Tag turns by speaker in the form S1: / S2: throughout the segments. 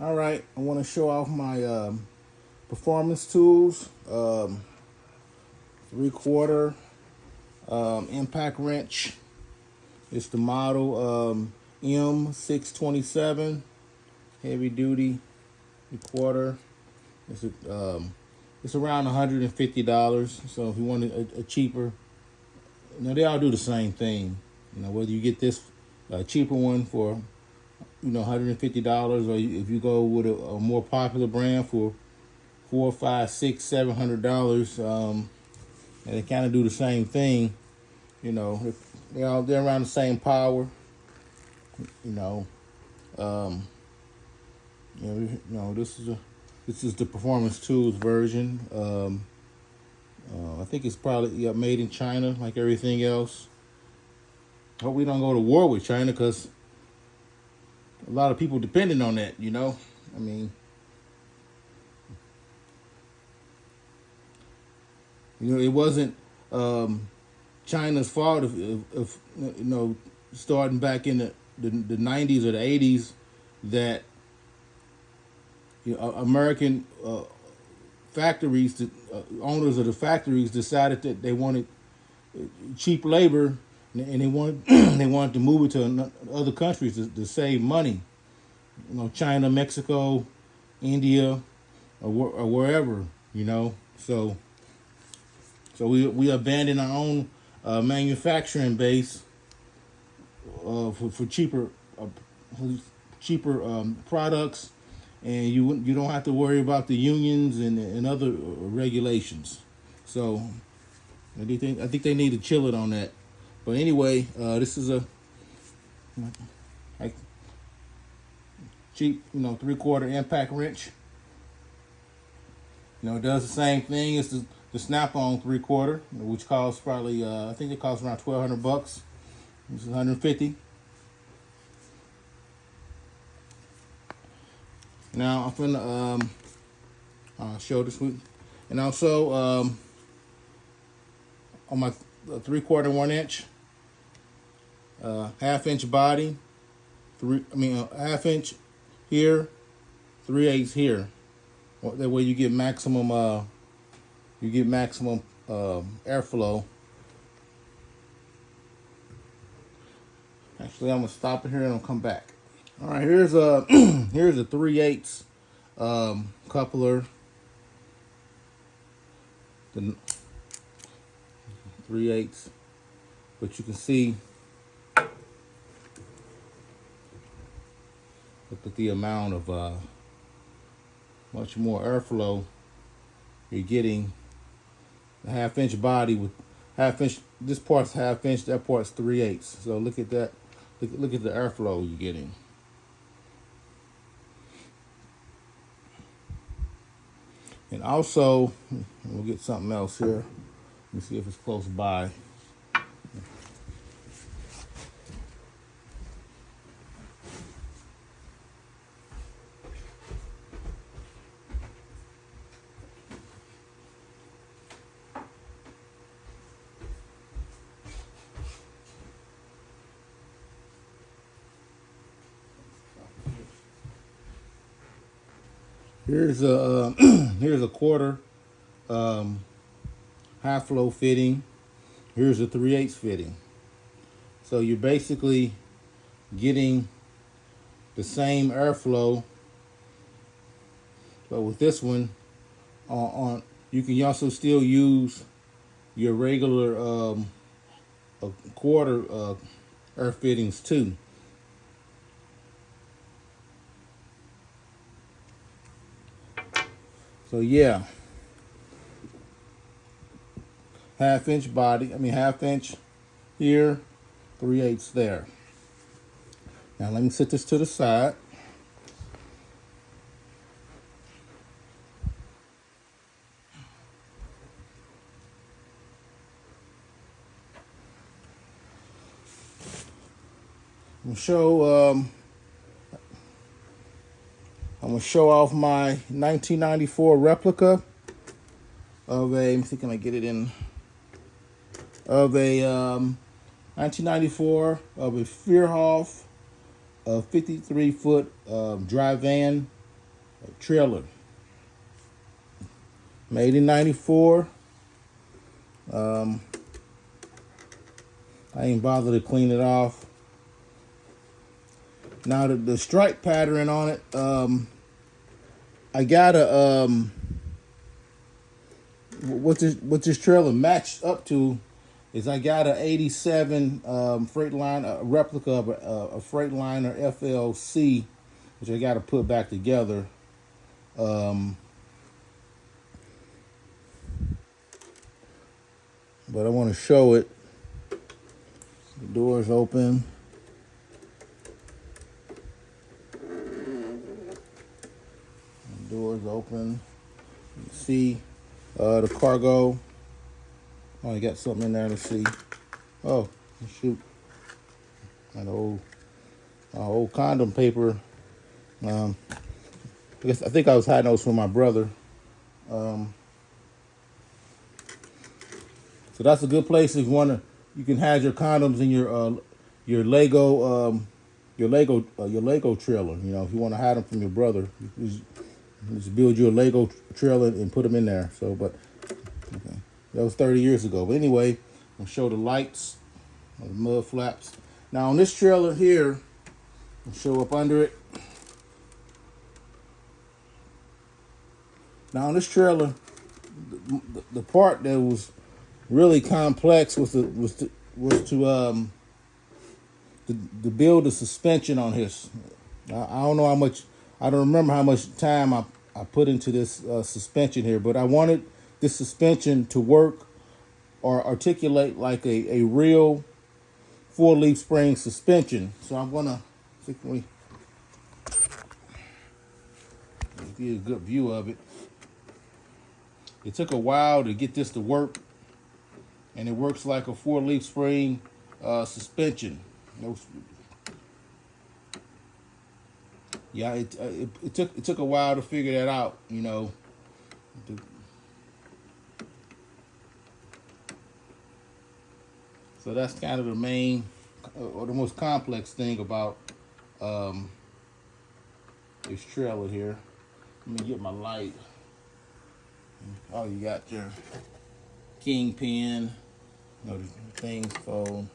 S1: All right, I want to show off my performance tools. 3/4 impact wrench. It's the model M627 heavy duty 3/4. It's around $150. So if you want a cheaper, they all do the same thing. Whether you get this cheaper one for $150, or if you go with a more popular brand for $400, $500, $600, $700, and they kind of do the same thing. They're around the same power. This is the performance tools version. I think it's probably made in China, like everything else. Hope we don't go to war with China, because a lot of people depending on that. I mean, it wasn't China's fault if starting back in the 90s or the 80s, that American factories, owners of the factories, decided that they wanted cheap labor, and they wanted they wanted to move it to other countries to save money. China, Mexico, India, or wherever. So we abandoned our own manufacturing base for cheaper products, and you don't have to worry about the unions and other regulations. So I think they need to chill it on that. But anyway, this is a cheap 3/4 impact wrench. It does the same thing as the snap-on 3/4, which costs probably I think it costs around $1,200. This is $150. Now I'm gonna show this week, and also on my 3/4 1-inch, 1/2-inch body, half inch here, 3/8 here. That way you get maximum airflow. Actually, I'm gonna stop it here and I'll come back. All right, here's a here's a 3/8 coupler. The 3/8, but you can see look at the amount of much more airflow you're getting. The 1/2-inch body with 1/2 inch. This part's 1/2 inch. That part's 3/8. So look at that. Look at the airflow you're getting. And also, we'll get something else here. Let me see if it's close by. Here's a here's a 1/4 high flow fitting. Here's a 3/8 fitting. So you're basically getting the same airflow, but with this one on you can also still use your regular 1/4 air fittings too. So yeah, 1/2 inch body. 1/2 inch here, 3/8 there. Now let me set this to the side. I'm gonna show off my 1994 replica of a. Let me see, can I get it in? Of a 1994 of a Fruehauf, a 53-foot dry van trailer. Made in '94. I ain't bothered to clean it off. Now the stripe pattern on it, I got a what this trailer matched up to is I got a '87 Freightliner, a replica of a Freightliner FLC, which I got to put back together. But I want to show it. The door's open. The door's open. You can see the cargo. Oh, you got something in there to see. Oh, shoot. That old condom paper. I think I was hiding those from my brother. So that's a good place if you wanna. You can hide your condoms in your Lego trailer. You know, if you want to hide them from your brother, you just build you a Lego trailer and put them in there. So, but okay. That was 30 years ago. But anyway, I'll show the lights, the mud flaps. Now on this trailer here, I'll show up under it. Now on this trailer, the part that was really complex was to build a suspension on his. I don't know how much. I don't remember how much time I put into this suspension here, but I wanted this suspension to work or articulate like a real 4-leaf spring suspension. So I'm gonna give you a good view of it. It took a while to get this to work, and it works like a 4-leaf spring suspension. Yeah, it took a while to figure that out, you know. So that's kind of the main or the most complex thing about this trailer here. Let me get my light. Oh, you got your kingpin, you know, the things for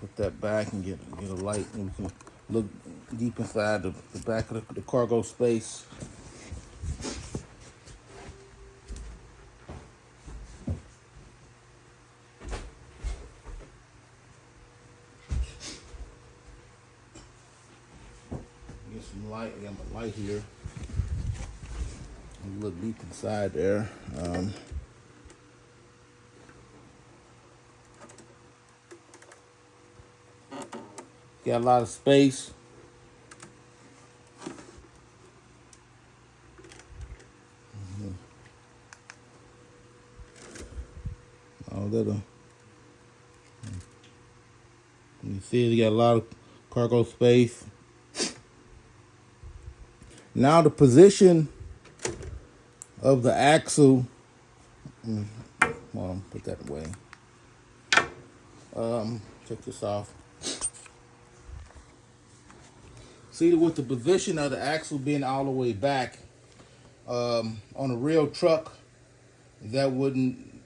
S1: put that back and get a light, and we can look deep inside the back of the cargo space. Get some light. I got my light here. You look deep inside there. Got a lot of space. Oh, that'll. You see, you got a lot of cargo space. Now the position of the axle. Well, put that away. Check this off. See, with the position of the axle being all the way back, on a real truck, that wouldn't.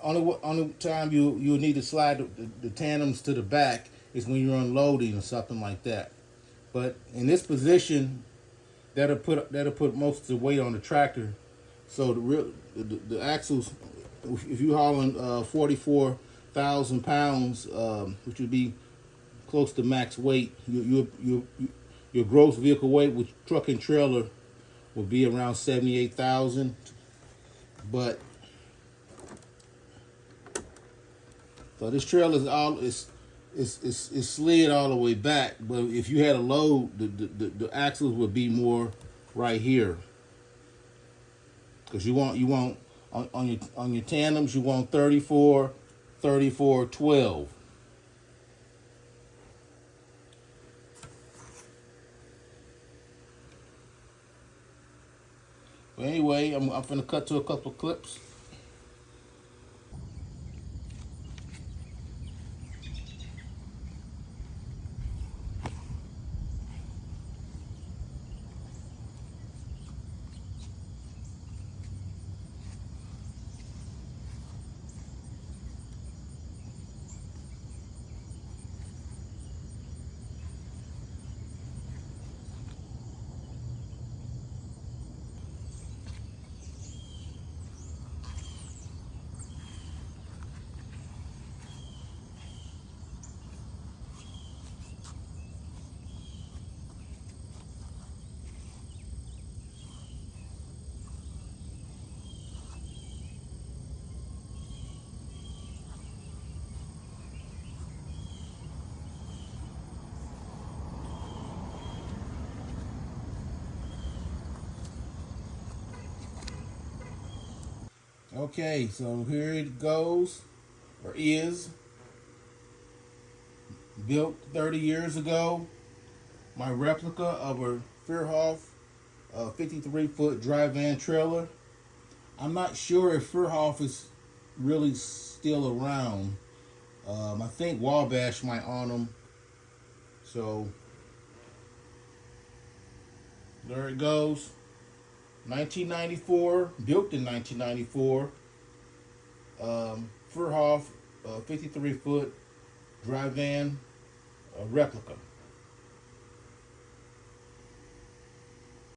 S1: Only time you need to slide the tandems to the back is when you're unloading or something like that. But in this position, that'll put most of the weight on the tractor. So the axles, if you're hauling 44,000 pounds, which would be close to max weight, your gross vehicle weight with truck and trailer will be around 78,000. But so this trailer is slid all the way back. But if you had a load, the axles would be more right here. Because you want on your tandems, you want 34, 34, 12. But anyway, I'm gonna cut to a couple of clips. Okay, so here it goes, or is, built 30 years ago. My replica of a Fruehauf 53-foot dry van trailer. I'm not sure if Fruehauf is really still around. I think Wabash might own them. So there it goes. 1994, built in 1994. Fruehauf 53-foot dry van replica.